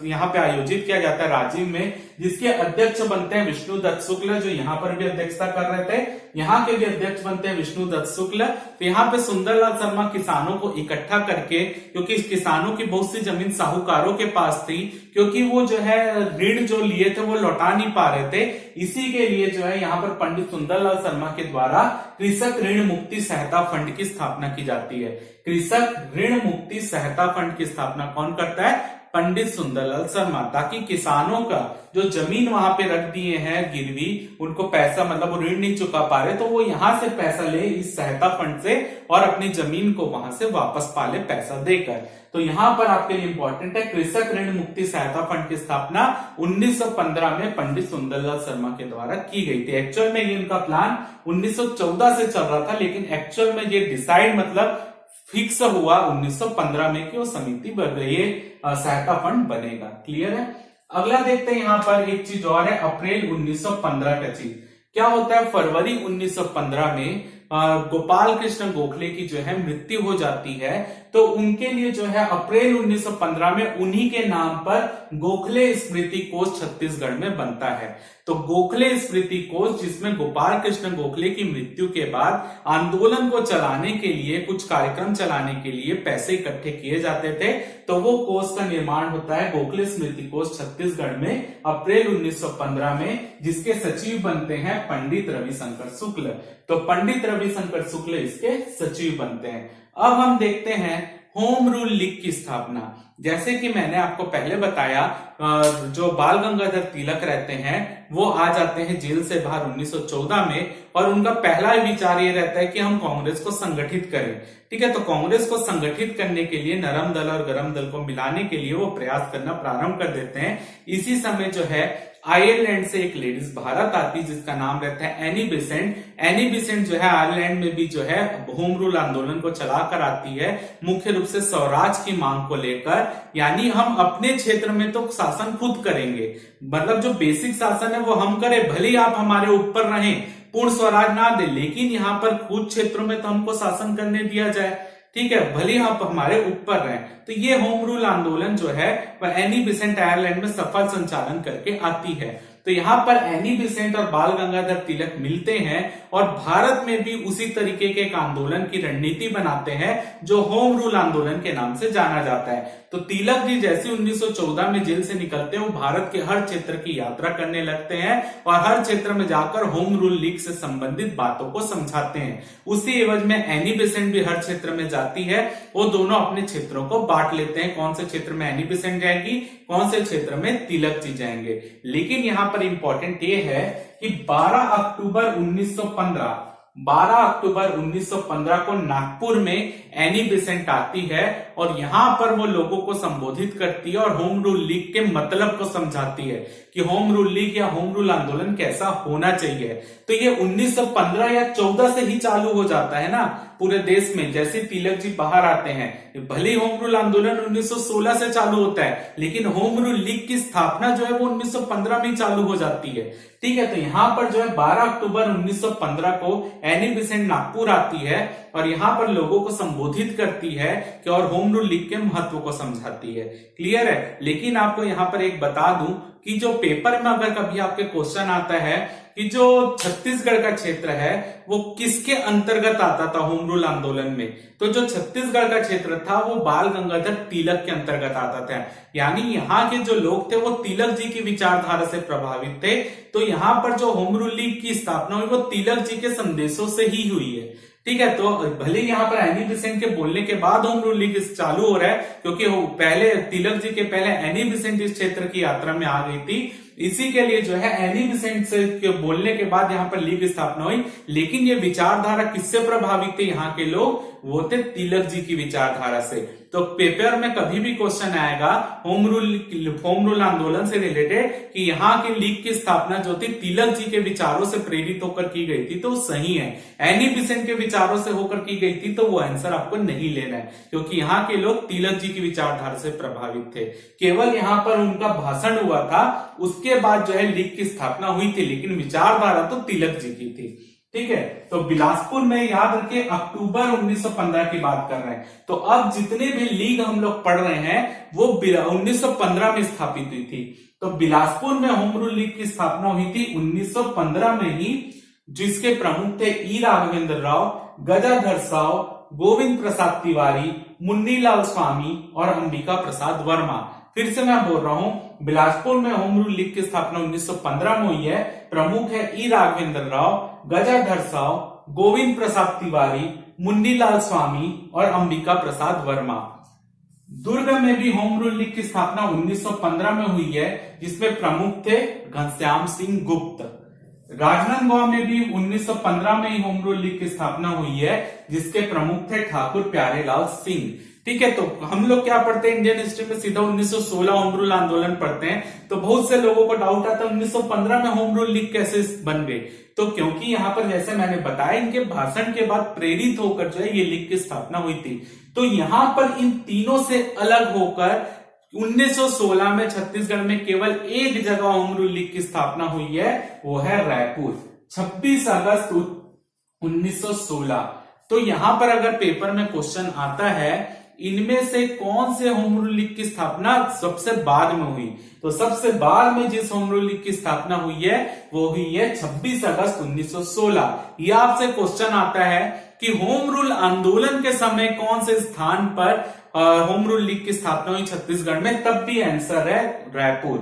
यहाँ पे आयोजित किया जाता है राजिम में, जिसके अध्यक्ष बनते हैं विष्णुदत्त शुक्ल, जो यहाँ पर भी अध्यक्षता कर रहे थे। यहाँ के भी अध्यक्ष बनते हैं विष्णुदत्त शुक्ल। तो यहाँ पे सुंदरलाल शर्मा किसानों को इकट्ठा करके, क्योंकि किसानों की बहुत सी जमीन साहूकारों के पास थी, क्योंकि वो जो है ऋण जो लिए थे वो लौटा नहीं पा रहे थे, इसी के लिए जो है यहाँ पर पंडित सुंदरलाल शर्मा के द्वारा कृषक ऋण मुक्ति सहायता फंड की स्थापना की जाती है। कृषक ऋण मुक्ति सहायता फंड की स्थापना कौन करता है? पंडित सुंदरलाल शर्मा, ताकि किसानों का जो जमीन वहां पे रख दिए हैं गिरवी, उनको पैसा मतलब वो ऋण नहीं चुका पा रहे, तो वो यहाँ से पैसा ले इस सहायता फंड से और अपनी जमीन को वहां से वापस पाले पैसा देकर। तो यहाँ पर आपके लिए इंपॉर्टेंट है कृषक ऋण मुक्ति सहायता फंड की स्थापना 1915 में पंडित सुंदरलाल शर्मा के द्वारा की गई थी। एक्चुअल में ये इनका प्लान 1914 से चल रहा था, लेकिन एक्चुअल में ये डिसाइड मतलब फिक्स हुआ 1915 में कि वो समिति ये सहायता फंड बनेगा। क्लियर है? अगला देखते हैं यहाँ पर एक चीज और है, अप्रैल 1915 का चीज क्या होता है। फरवरी 1915 में गोपाल कृष्ण गोखले की जो है मृत्यु हो जाती है। तो उनके लिए जो है अप्रैल 1915 में उन्हीं के नाम पर गोखले स्मृति कोष छत्तीसगढ़ में बनता है। तो गोखले स्मृति कोष, जिसमें गोपाल कृष्ण गोखले की मृत्यु के बाद आंदोलन को चलाने के लिए, कुछ कार्यक्रम चलाने के लिए पैसे इकट्ठे किए जाते थे, तो वो कोष का निर्माण होता है गोखले स्मृति कोष छत्तीसगढ़ में अप्रैल 1915 में, जिसके सचिव बनते हैं पंडित रविशंकर शुक्ल। तो पंडित रविशंकर शुक्ल इसके सचिव बनते हैं। अब हम देखते हैं होम रूल लीग की स्थापना। जैसे कि मैंने आपको पहले बताया, जो बाल गंगाधर तिलक रहते हैं वो आ जाते हैं जेल से बाहर 1914 में, और उनका पहला विचार ये रहता है कि हम कांग्रेस को संगठित करें। ठीक है, तो कांग्रेस को संगठित करने के लिए नरम दल और गरम दल को मिलाने के लिए वो प्रयास करना प्रारंभ कर देते हैं। इसी समय जो है आयरलैंड से एक लेडीज भारत आती है जिसका नाम रहता है एनी बेसेंट। एनी बेसेंट जो है आयरलैंड में भी जो है होम रूल आंदोलन को चलाकर आती है, मुख्य रूप से स्वराज की मांग को लेकर, यानी हम अपने क्षेत्र में तो शासन खुद करेंगे, मतलब जो बेसिक शासन है वो हम करें, भले ही आप हमारे ऊपर रहें, पूर्ण स्वराज ना दे, लेकिन यहाँ पर कुछ क्षेत्रों में तो हमको शासन करने दिया जाए। ठीक है, भले आप हमारे ऊपर रहे। तो ये होम रूल आंदोलन जो है वह एनी बेसेंट आयरलैंड में सफल संचालन करके आती है। तो यहाँ पर एनी बेसेंट और बाल गंगाधर तिलक मिलते हैं और भारत में भी उसी तरीके के एक आंदोलन की रणनीति बनाते हैं जो होम रूल आंदोलन के नाम से जाना जाता है। तो तिलक जी जैसे 1914 में जेल से निकलते हैं, वो भारत के हर क्षेत्र की यात्रा करने लगते हैं और हर क्षेत्र में जाकर होम रूल लीग से संबंधित बातों को समझाते हैं। उसी एवज में एनी बेसेंट भी हर क्षेत्र में जाती है, वो दोनों अपने क्षेत्रों को बांट लेते हैं, कौन से क्षेत्र में एनी बेसेंट जाएगी, कौन से क्षेत्र में तिलक जी जाएंगे। लेकिन यहाँ पर इंपॉर्टेंट ये है कि 12 अक्टूबर 1915 को नागपुर में एनी बेसेंट आती है और यहां पर वो लोगों को संबोधित करती है और होम रूल लीग के मतलब को समझाती है कि होम रूल लीग या होम रूल आंदोलन कैसा होना चाहिए। तो ये 1915 या 14 से ही चालू हो जाता है ना पूरे देश में। जैसे तिलक जी बाहर आते हैं, भले ही होम रूल आंदोलन 1916 से चालू होता है, लेकिन होम रूल लीग की स्थापना जो है वो 1915 में ही चालू हो जाती है। ठीक है, तो यहां पर जो है 12 अक्टूबर 1915 को एनी बेसेंट नागपुर आती है और यहां पर लोगों को संबोधित करती है कि और होम रूल लीग के महत्व को समझाती है। क्लियर है। लेकिन आपको यहां पर एक बता दूं कि जो पेपर में अगर कभी आपके क्वेश्चन आता है कि जो छत्तीसगढ़ का क्षेत्र है वो किसके अंतर्गत आता था होम रूल आंदोलन में, तो जो छत्तीसगढ़ का क्षेत्र था वो बाल गंगाधर तिलक के अंतर्गत आता था। यानी यहाँ के जो लोग थे वो तिलक जी की विचारधारा से प्रभावित थे। तो यहाँ पर जो होम रूल लीग की स्थापना हुई वो तिलक जी के संदेशों से ही हुई है। ठीक है, तो भले यहाँ पर एनी बेसेंट के बोलने के बाद होम रूल लीग चालू हो रहा है, क्योंकि पहले तिलक जी के पहले एनी बेसेंट इस क्षेत्र की यात्रा में आ गई थी, इसी के लिए जो है एनी बेसेंट से के बोलने के बाद यहाँ पर लीग की स्थापना हुई। लेकिन ये विचारधारा किससे प्रभावित थे यहाँ के लोग, वो थे तिलक जी की विचारधारा से। तो पेपर में कभी भी क्वेश्चन आएगा होम रूल आंदोलन से रिलेटेड कि यहाँ की लीग की स्थापना जो थी तिलक जी के विचारों से प्रेरित होकर की गई थी, तो सही है। एनी बेसेंट के विचारों से होकर की गई थी तो वो आंसर आपको नहीं लेना है, क्योंकि यहाँ के लोग तिलक जी की विचारधारा से प्रभावित थे। केवल यहाँ पर उनका भाषण हुआ था, उसके बाद जो है लीग की स्थापना हुई थी, लेकिन विचारधारा तो तिलक जी की थी। ठीक है, तो बिलासपुर में याद रखिए अक्टूबर 1915 की बात कर रहे हैं। तो अब जितने भी लीग हम लोग पढ़ रहे हैं वो 1915 में स्थापित हुई थी। तो बिलासपुर में होम रूल लीग की स्थापना हुई थी 1915 में ही, जिसके प्रमुख थे ई राघवेंद्र राव, गजाधर साव, गोविंद प्रसाद तिवारी, मुन्नीलाल स्वामी और अंबिका प्रसाद वर्मा। फिर से मैं बोल रहा हूं, बिलासपुर में होम रूल लीग की स्थापना 1915 में हुई है। प्रमुख है ई राघवेंद्र राव, गजाधर साव, गोविंद प्रसाद तिवारी, मुन्नीलाल स्वामी और अंबिका प्रसाद वर्मा। दुर्ग में भी होम रूल लीग की स्थापना 1915 में हुई है, जिसमें प्रमुख थे घनश्याम सिंह गुप्त। राजनांदगांव में भी 1915 में ही होम रूल लीग की स्थापना हुई है, जिसके प्रमुख थे ठाकुर प्यारेलाल सिंह। ठीक है, तो हम लोग क्या पढ़ते हैं इंडियन हिस्ट्री में सीधा 1916 होम रूल आंदोलन पढ़ते हैं। तो बहुत से लोगों को डाउट आता है 1915 में होम रूल लीग कैसे बन गई। तो क्योंकि यहाँ पर जैसे मैंने बताया इनके भाषण के बाद प्रेरित होकर जो है ये लीग की स्थापना हुई थी। तो यहाँ पर इन तीनों से अलग होकर 1916 में छत्तीसगढ़ में केवल एक जगह होम रूल लीग की स्थापना हुई है, वो है रायपुर, 26 अगस्त 1916। तो यहां पर अगर पेपर में क्वेश्चन आता है इनमें से कौन से होम रूल लीग की स्थापना सबसे बाद में हुई, तो सबसे बाद में जिस होम रूल लीग की स्थापना हुई है वो हुई है 26 अगस्त 1916। यह आपसे क्वेश्चन आता है कि होम रूल आंदोलन के समय कौन से स्थान पर होम रूल लीग की स्थापना हुई छत्तीसगढ़ में, तब भी आंसर है रायपुर।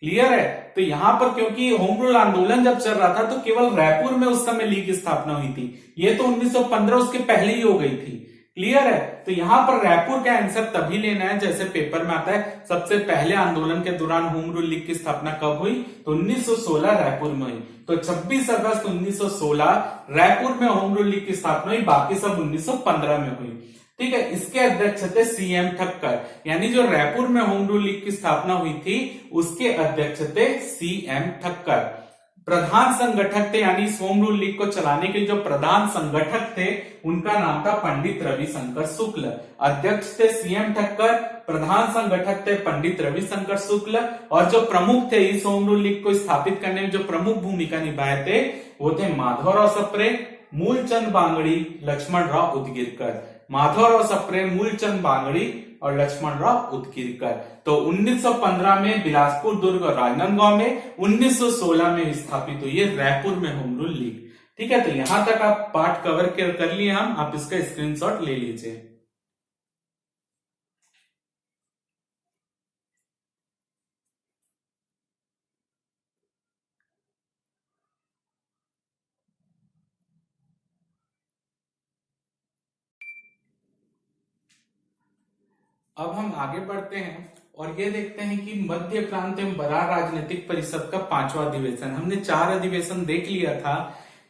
क्लियर है। तो यहां पर क्योंकि होम रूल आंदोलन जब चल रहा था तो केवल रायपुर में उस समय लीग की स्थापना हुई थी, ये तो 1915 उसके पहले ही हो गई थी। क्लियर है। तो यहां पर रायपुर का आंसर तभी लेना है जैसे पेपर में आता है सबसे पहले आंदोलन के दौरान होम रूल लीग की स्थापना कब हुई, तो 1916 रायपुर में हुई। तो 26 अगस्त 1916 रायपुर में होम रूल लीग की स्थापना हुई, बाकी सब 1915 में हुई। ठीक है। इसके अध्यक्ष थे सीएम ठक्कर, यानी जो रायपुर में होम रूल लीग की स्थापना हुई थी उसके अध्यक्ष थे सीएम ठक्कर। प्रधान संगठक थे, यानी इस होम रूल लीग को चलाने के जो प्रधान संगठक थे उनका नाम था पंडित रविशंकर शुक्ल। अध्यक्ष थे सीएम ठक्कर, प्रधान संगठक थे पंडित रविशंकर शुक्ल, और जो प्रमुख थे इस होम रूल लीग को स्थापित करने में जो प्रमुख भूमिका निभाए थे वो थे माधवराव सप्रे, मूलचंद बांगड़ी, लक्ष्मण राव उदगीरकर। माधवराव सप्रे, मूलचंद बांगड़ी और लक्ष्मण राव उदगीरकर। तो 1915 में बिलासपुर, दुर्ग और राजनांदगांव में, 1916 में स्थापित हुई है रायपुर में होम रूल लीग। ठीक है। तो यहां तक आप पार्ट कवर कर लिए हम, आप इसका स्क्रीनशॉट ले लीजिए। अब हम आगे बढ़ते हैं और ये देखते हैं कि मध्य प्रांत एवं बरार राजनीतिक परिषद का 5वां अधिवेशन, हमने 4 अधिवेशन देख लिया था,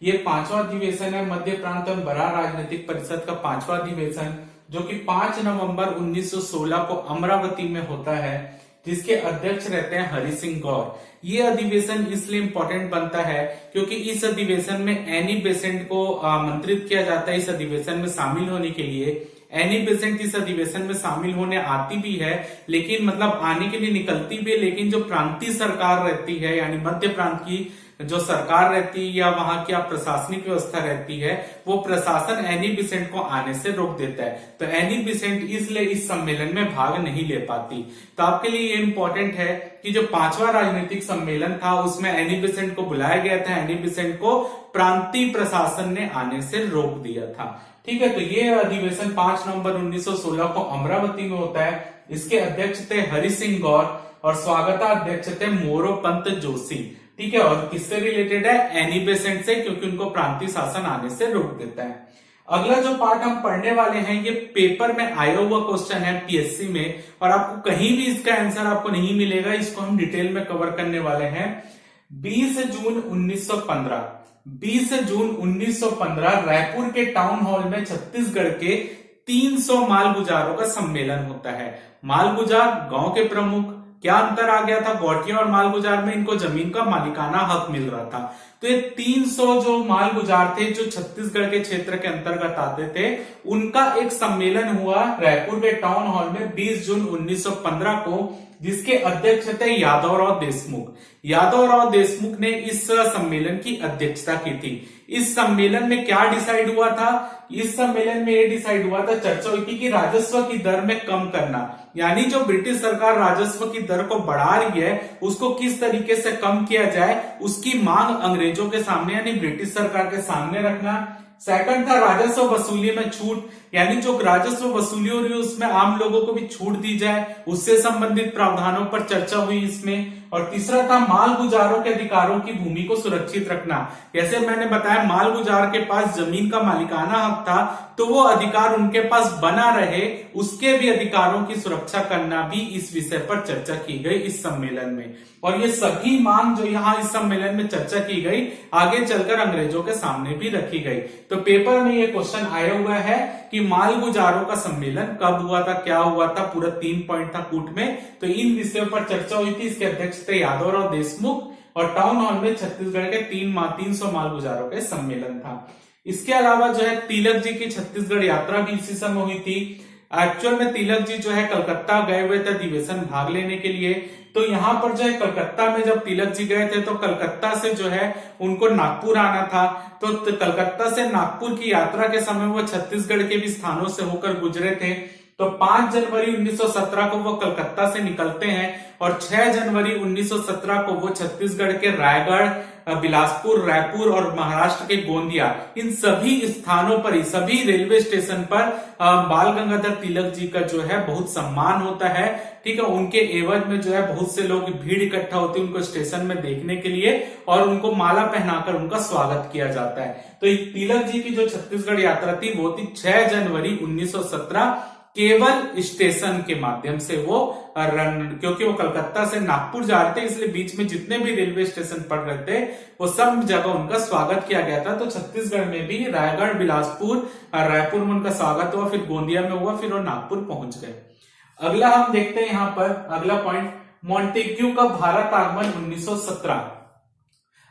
ये 5वां अधिवेशन है मध्य प्रांत एवं बरार राजनीतिक परिषद का 5वां अधिवेशन, जो कि 5 नवंबर 1916 को अमरावती में होता है, जिसके अध्यक्ष रहते हैं हरि सिंह गौर। ये अधिवेशन इसलिए इंपॉर्टेंट बनता है क्योंकि इस अधिवेशन में एनी बेसेंट को आमंत्रित किया जाता है इस अधिवेशन में शामिल होने के लिए। एनी बेसेंट इस अधिवेशन में शामिल होने आती भी है, लेकिन मतलब आने के लिए निकलती भी है, लेकिन जो प्रांतीय सरकार रहती है यानी मध्य प्रांत की जो सरकार रहती है या वहां की प्रशासनिक व्यवस्था रहती है, वो प्रशासन एनी बेसेंट को आने से रोक देता है। तो एनी बेसेंट इसलिए इस सम्मेलन में भाग नहीं ले पाती। तो आपके लिए ये इंपॉर्टेंट है कि जो 5वां राजनीतिक सम्मेलन था उसमें एनी बेसेंट को बुलाया गया था, एनी बेसेंट को प्रांतीय प्रशासन ने आने से रोक दिया था। ठीक है। तो ये अधिवेशन 5 नवंबर 1916 को अमरावती में होता है। इसके अध्यक्ष थे हरि सिंह गौर और स्वागताध्यक्ष थे मोरोपंत जोशी। ठीक है। और किससे रिलेटेड है, एनी बेसेंट से, क्योंकि उनको प्रांतीय शासन आने से रोक देता है। अगला जो पार्ट हम पढ़ने वाले हैं ये पेपर में आया हुआ क्वेश्चन है पीएससी में, और आपको कहीं भी इसका आंसर आपको नहीं मिलेगा, इसको हम डिटेल में कवर करने वाले हैं। 20 जून 1915 रायपुर के टाउन हॉल में छत्तीसगढ़ के 300 मालगुजारों का सम्मेलन होता है। मालगुजार गांव के प्रमुख, क्या अंतर आ गया था गौटिया और मालगुजार में, इनको जमीन का मालिकाना हक मिल रहा था। तो ये 300 जो मालगुजार थे जो छत्तीसगढ़ के क्षेत्र के अंतर्गत आते थे, उनका एक सम्मेलन हुआ रायपुर के टाउन हॉल में 20 जून 1915 को, जिसके अध्यक्ष थे यादवराव देशमुख। यादवराव देशमुख ने इस सम्मेलन की अध्यक्षता की थी। इस सम्मेलन में क्या डिसाइड हुआ था, इस सम्मेलन में यह डिसाइड हुआ था, चर्चा हुई थी कि राजस्व की दर में कम करना, यानी जो ब्रिटिश सरकार राजस्व की दर को बढ़ा रही है उसको किस तरीके से कम किया जाए, उसकी मांग अंग्रेजों के सामने यानी ब्रिटिश सरकार के सामने रखना। सेकंड था राजस्व वसूली में छूट, यानी जो राजस्व वसूली हो रही है उसमें आम लोगों को भी छूट दी जाए, उससे संबंधित प्रावधानों पर चर्चा हुई इसमें। और तीसरा था मालगुजारों के अधिकारों की भूमि को सुरक्षित रखना। जैसे मैंने बताया मालगुजार के पास जमीन का मालिकाना हक था, तो वो अधिकार उनके पास बना रहे, उसके भी अधिकारों की सुरक्षा करना भी इस विषय पर चर्चा की गई इस सम्मेलन में। और ये सभी मांग जो यहाँ इस सम्मेलन में चर्चा की गई आगे चलकर अंग्रेजों के सामने भी रखी गई। तो पेपर में ये क्वेश्चन आया हुआ है कि मालगुजारों का सम्मेलन कब हुआ था, क्या हुआ था, पूरा 3 पॉइंट था कूट में। तो इन विषयों पर चर्चा हुई थी। इसके अध्यक्ष थे यादवराव देशमुख और टाउन हॉल में छत्तीसगढ़ के 300 मालगुजारों के सम्मेलन था। इसके अलावा जो है तिलक जी की छत्तीसगढ़ यात्रा भी इसी समय हुई थी। एक्चुअल में तिलक जी जो है कलकत्ता गए हुए थे अधिवेशन भाग लेने के लिए। तो यहाँ पर जो है कलकत्ता में जब तिलक जी गए थे तो कलकत्ता से जो है उनको नागपुर आना था। तो कलकत्ता से नागपुर की यात्रा के समय वो छत्तीसगढ़ के भी स्थानों से होकर गुजरे थे। तो 5 जनवरी 1917 को वो कलकत्ता से निकलते हैं और 6 जनवरी 1917 को वो छत्तीसगढ़ के रायगढ़, बिलासपुर, रायपुर और महाराष्ट्र के गोंदिया, इन सभी स्थानों पर, सभी रेलवे स्टेशन पर बाल गंगाधर तिलक जी का जो है बहुत सम्मान होता है। ठीक है, उनके एवज में जो है बहुत से लोग भीड़ इकट्ठा होती है उनको स्टेशन में देखने के लिए और उनको माला पहनाकर उनका स्वागत किया जाता है। तो तिलक जी की जो छत्तीसगढ़ यात्रा थी वो थी 6 जनवरी 1917, केवल स्टेशन के माध्यम से वो क्योंकि वो कलकत्ता से नागपुर जा रहे थे इसलिए बीच में जितने भी रेलवे स्टेशन पड़ रहे थे वो सब जगह उनका स्वागत किया गया था। तो छत्तीसगढ़ में भी रायगढ़, बिलासपुर, रायपुर में उनका स्वागत हुआ, फिर गोंदिया में हुआ, फिर वो नागपुर पहुंच गए। अगला हम देखते हैं यहाँ पर अगला पॉइंट, मॉन्टेग्यू का भारत आगमन 1917।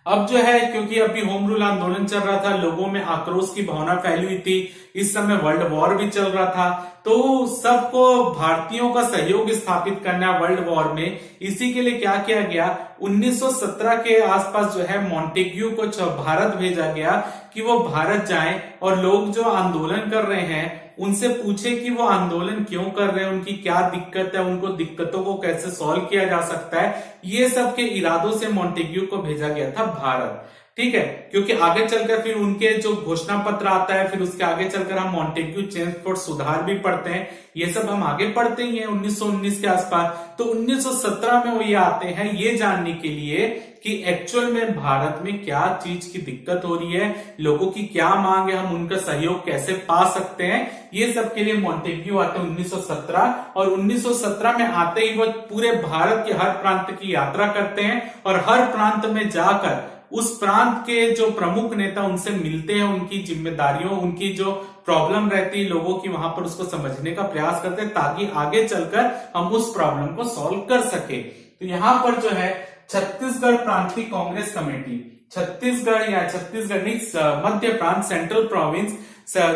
अब जो है क्योंकि अभी होम रूल आंदोलन चल रहा था, लोगों में आक्रोश की भावना फैली हुई थी, इस समय वर्ल्ड वॉर भी चल रहा था, तो सबको भारतीयों का सहयोग स्थापित करना वर्ल्ड वॉर में, इसी के लिए क्या किया गया, 1917 के आसपास जो है मॉन्टेग्यू को भारत भेजा गया कि वो भारत जाएं और लोग जो आंदोलन कर रहे हैं उनसे पूछे कि वो आंदोलन क्यों कर रहे हैं, उनकी क्या दिक्कत है, उनको दिक्कतों को कैसे सॉल्व किया जा सकता है। ये सब के इरादों से मॉन्टेग्यू को भेजा गया था भारत। ठीक है, क्योंकि आगे चलकर फिर उनके जो घोषणा पत्र आता है, फिर उसके आगे चलकर हम मॉन्टेग्यू चेम्सफोर्ड सुधार भी पढ़ते हैं, ये सब हम आगे पढ़ते ही हैं 1919 के आसपास। तो 1917 में वो ये आते हैं ये जानने के लिए कि एक्चुअल में भारत में क्या चीज की दिक्कत हो रही है, लोगों की क्या मांग है, हम उनका सहयोग कैसे पा सकते हैं, ये सब के लिए मॉन्टेग्यू आते हैं 1917। और 1917 में आते ही वो पूरे भारत के हर प्रांत की यात्रा करते हैं और हर प्रांत में जाकर उस प्रांत के जो प्रमुख नेता उनसे मिलते हैं, उनकी जिम्मेदारियों, उनकी जो प्रॉब्लम रहती है लोगों की, वहां पर उसको समझने का प्रयास करते हैं ताकि आगे चलकर हम उस प्रॉब्लम को सॉल्व कर सके। तो यहां पर जो है छत्तीसगढ़ प्रांतीय कांग्रेस कमेटी, छत्तीसगढ़ या छत्तीसगढ़ नहीं, मध्य प्रांत सेंट्रल प्रोविंस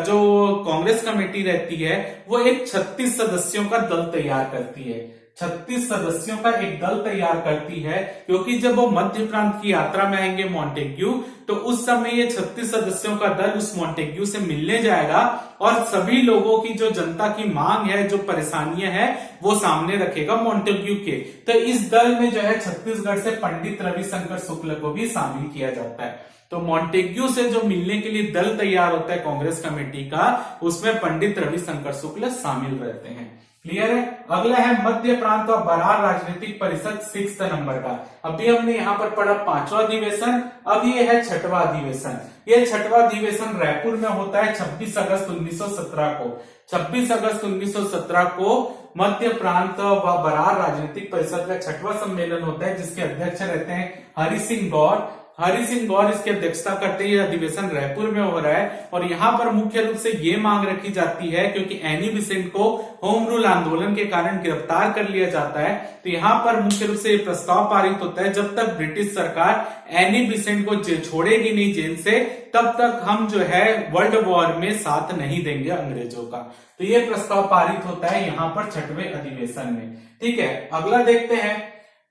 जो कांग्रेस कमेटी रहती है वो एक 36 सदस्यों का दल तैयार करती है। 36 सदस्यों का एक दल तैयार करती है क्योंकि जब वो मध्य प्रांत की यात्रा में आएंगे मॉन्टेग्यू, तो उस समय ये 36 सदस्यों का दल उस मॉन्टेग्यू से मिलने जाएगा और सभी लोगों की जो जनता की मांग है, जो परेशानियां हैं, वो सामने रखेगा मॉन्टेग्यू के। तो इस दल में जो है छत्तीसगढ़ से पंडित रविशंकर शुक्ल को भी शामिल किया जाता है। तो मॉन्टेग्यू से जो मिलने के लिए दल तैयार होता है कांग्रेस कमेटी का, उसमें पंडित रविशंकर शुक्ल शामिल रहते हैं। क्लियर है। अगला है मध्य प्रांत और बरार राजनीतिक परिषद 6 नंबर का। अभी हमने यहाँ पर पढ़ा 5वां अधिवेशन, अब ये है 6वां अधिवेशन। ये 6वां अधिवेशन रायपुर में होता है 26 अगस्त 1917 को। 26 अगस्त 1917 को मध्य प्रांत व बरार राजनीतिक परिषद का 6वां सम्मेलन होता है जिसके अध्यक्ष रहते हैं हरि सिंह गौर। हरि सिंह गौर इसकी अध्यक्षता करते हैं। अधिवेशन रायपुर में हो रहा है और यहाँ पर मुख्य रूप से ये मांग रखी जाती है क्योंकि एनी बेसेंट को होम रूल आंदोलन के कारण गिरफ्तार कर लिया जाता है। तो यहाँ पर मुख्य रूप से प्रस्ताव पारित होता है, जब तक ब्रिटिश सरकार एनी बेसेंट को छोड़ेगी नहीं जेल से, तब तक हम जो है वर्ल्ड वॉर में साथ नहीं देंगे अंग्रेजों का। तो ये प्रस्ताव पारित होता है यहाँ पर 6वें अधिवेशन में। ठीक है, अगला देखते हैं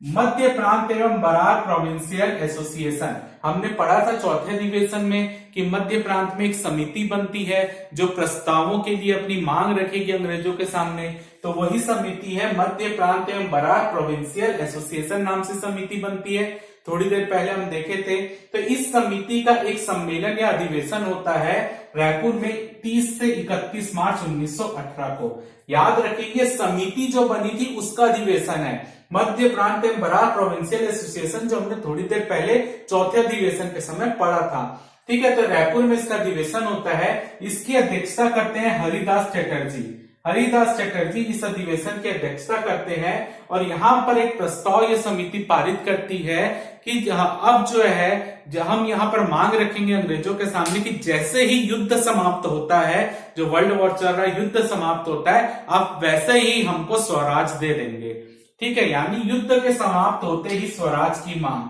मध्य प्रांत एवं बरार प्रोविंशियल एसोसिएशन। हमने पढ़ा था 4थे अधिवेशन में कि मध्य प्रांत में एक समिति बनती है जो प्रस्तावों के लिए अपनी मांग रखेगी अंग्रेजों के सामने। तो वही समिति है मध्य प्रांत एवं बरार प्रोविंशियल एसोसिएशन नाम से समिति बनती है। थोड़ी देर पहले हम देखे थे। तो इस समिति का एक सम्मेलन या अधिवेशन होता है रायपुर में 30 से 31 मार्च 1918 को। याद रखिए समिति जो बनी थी उसका अधिवेशन है मध्य प्रांत एवं बरार प्रोविंशियल एसोसिएशन, जो हमने थोड़ी देर पहले 4थे अधिवेशन के समय पढ़ा था। ठीक है, तो रायपुर में इसका अधिवेशन होता है। इसकी अध्यक्षता करते हैं हरिदास चटर्जी। हरिदास चटर्जी इस अधिवेशन की अध्यक्षता करते हैं और यहाँ पर एक प्रस्ताव ये समिति पारित करती है कि अब जो है हम यहाँ पर मांग रखेंगे अंग्रेजों के सामने कि जैसे ही युद्ध समाप्त होता है, जो वर्ल्ड वॉर चल रहा है, युद्ध समाप्त होता है, आप वैसे ही हमको स्वराज दे देंगे। ठीक है, यानी युद्ध के समाप्त होते ही स्वराज की मांग।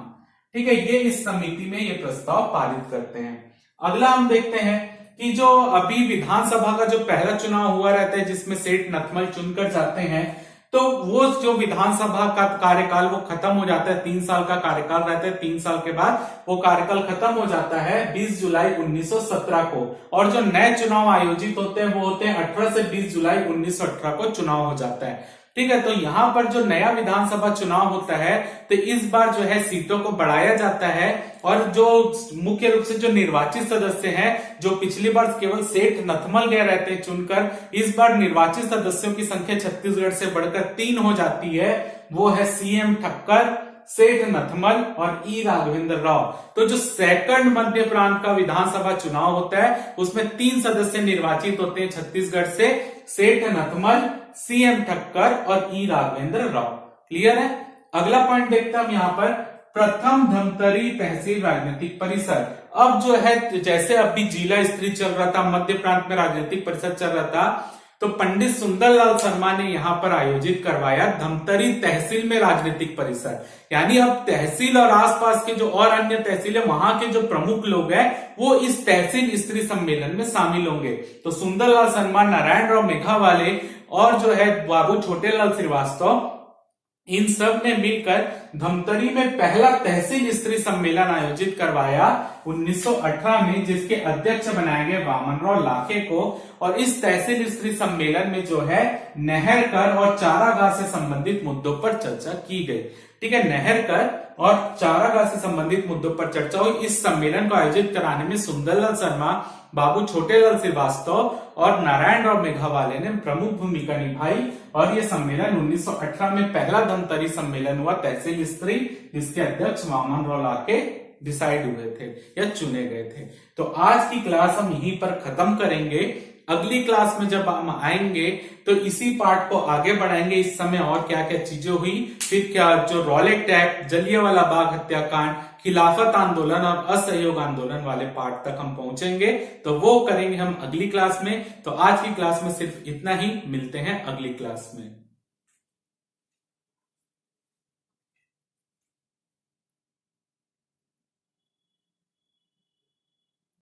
ठीक है, ये इस समिति में ये प्रस्ताव पारित करते हैं। अगला हम देखते हैं कि जो अभी विधानसभा का जो पहला चुनाव हुआ रहता है जिसमें सेठ नथमल चुनकर जाते हैं, तो वो जो विधानसभा का कार्यकाल वो खत्म हो जाता है। 3 साल का कार्यकाल रहता है, 3 साल के बाद वो कार्यकाल खत्म हो जाता है 20 जुलाई 1917 को। और जो नए चुनाव आयोजित होते हैं वो होते हैं 18 से 20 जुलाई 1918 को चुनाव हो जाता है। ठीक है, तो यहाँ पर जो नया विधानसभा चुनाव होता है तो इस बार जो है सीटों को बढ़ाया जाता है, और जो मुख्य रूप से जो निर्वाचित सदस्य हैं, जो पिछली बार केवल सेठ नथमल गए रहते हैं चुनकर, इस बार निर्वाचित सदस्यों की संख्या छत्तीसगढ़ से बढ़कर 3 हो जाती है। वो है सीएम ठक्कर, सेठ नथमल और ई राघवेंद्र राव। तो जो सेकंड मध्य प्रांत का विधानसभा चुनाव होता है उसमें 3 सदस्य निर्वाचित होते हैं छत्तीसगढ़ से, सेठ नथमल, सीएम ठक्कर और ई राघवेंद्र राव। क्लियर है। अगला पॉइंट देखते हैं हम यहाँ पर, प्रथम धमतरी तहसील राजनीतिक परिषद। अब जो है जैसे अभी जिला स्तरीय चल रहा था, मध्य प्रांत में राजनीतिक परिषद चल रहा था, तो पंडित सुंदरलाल शर्मा ने यहाँ पर आयोजित करवाया धमतरी तहसील में राजनीतिक परिषद। यानी अब तहसील और आसपास के जो और अन्य तहसील है वहां के जो प्रमुख लोग हैं वो इस तहसील स्तरीय सम्मेलन में शामिल होंगे। तो सुंदरलाल शर्मा, नारायण राव मेघावाले और जो है बाबू छोटेलाल श्रीवास्तव, इन सब ने मिलकर धमतरी में पहला तहसील स्तरीय सम्मेलन आयोजित करवाया 1918 में, जिसके अध्यक्ष बनाए गए वामनराव लाखे को। और इस तहसील स्तरीय सम्मेलन में जो है नहर कर और चारागाह से संबंधित मुद्दों पर चर्चा की गई। ठीक है, नहर कर और चारागाह से संबंधित मुद्दों पर चर्चा हुई। इस सम्मेलन को आयोजित कराने में सुंदरलाल शर्मा, बाबू छोटेलाल श्रीवास्तव और नारायण राव मेघावाले ने प्रमुख भूमिका निभाई। और यह सम्मेलन 1918 में पहला धमतरी सम्मेलन हुआ तहसील स्तरीय, जिसके अध्यक्ष वामनराव लाखे डिसाइड हुए थे या चुने गए थे। तो आज की क्लास हम यहीं पर खत्म करेंगे। अगली क्लास में जब हम आएंगे तो इसी पार्ट को आगे बढ़ाएंगे। इस समय और क्या क्या चीजें हुई, फिर क्या जो रॉलेट एक्ट, जलियांवाला बाग हत्याकांड, खिलाफत आंदोलन और असहयोग आंदोलन वाले पार्ट तक हम पहुंचेंगे, तो वो करेंगे हम अगली क्लास में। तो आज की क्लास में सिर्फ इतना ही, मिलते हैं अगली क्लास में।